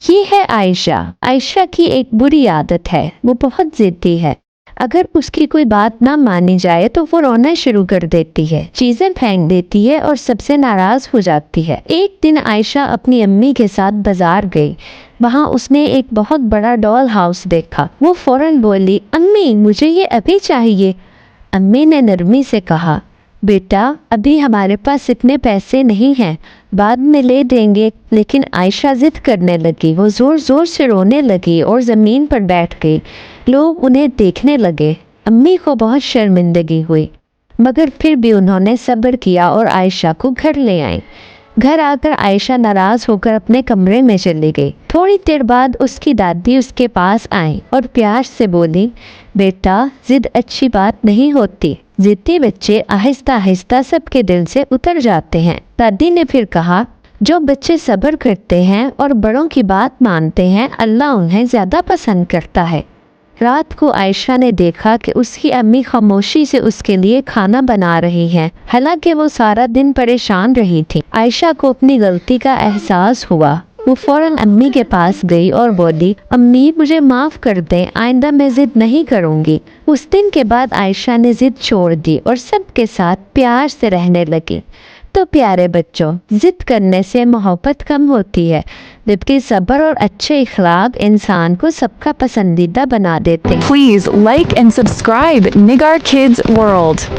یہ ہے عائشہ۔ عائشہ کی ایک بری عادت ہے، وہ بہت ضدی ہے۔ اگر اس کی کوئی بات نہ مانی جائے تو وہ رونا شروع کر دیتی ہے، چیزیں پھینک دیتی ہے اور سب سے ناراض ہو جاتی ہے۔ ایک دن عائشہ اپنی امی کے ساتھ بازار گئی۔ وہاں اس نے ایک بہت بڑا ڈال ہاؤس دیکھا۔ وہ فوراً بولی، امی مجھے یہ ابھی چاہیے۔ امی نے نرمی سے کہا، بیٹا ابھی ہمارے پاس اتنے پیسے نہیں ہیں، بعد میں لے دیں گے۔ لیکن عائشہ ضد کرنے لگی، وہ زور زور سے رونے لگی اور زمین پر بیٹھ گئی۔ لوگ انہیں دیکھنے لگے۔ امی کو بہت شرمندگی ہوئی، مگر پھر بھی انہوں نے صبر کیا اور عائشہ کو گھر لے آئیں۔ گھر آ کر عائشہ ناراض ہو کر اپنے کمرے میں چلی گئی۔ تھوڑی دیر بعد اس کی دادی اس کے پاس آئیں اور پیار سے بولی، بیٹا ضد اچھی بات نہیں ہوتی، ضدی بچے آہستہ آہستہ سب کے دل سے اتر جاتے ہیں۔ دادی نے پھر کہا، جو بچے صبر کرتے ہیں اور بڑوں کی بات مانتے ہیں، اللہ انہیں زیادہ پسند کرتا ہے۔ رات کو عائشہ نے دیکھا کہ اس کی امی خاموشی سے اس کے لیے کھانا بنا رہی ہیں، حالانکہ وہ سارا دن پریشان رہی تھی۔ عائشہ کو اپنی غلطی کا احساس ہوا۔ وہ فوراً امی کے پاس گئی اور بولی، امی مجھے معاف کر دیں، آئندہ میں ضد نہیں کروں گی۔ اس دن کے بعد عائشہ نے ضد چھوڑ دی اور سب کے ساتھ پیار سے رہنے لگی۔ تو پیارے بچوں، ضد کرنے سے محبت کم ہوتی ہے، جبکہ صبر اور اچھے اخلاق انسان کو سب کا پسندیدہ بنا دیتے ہیں۔ Please like and subscribe Nigar Kids World.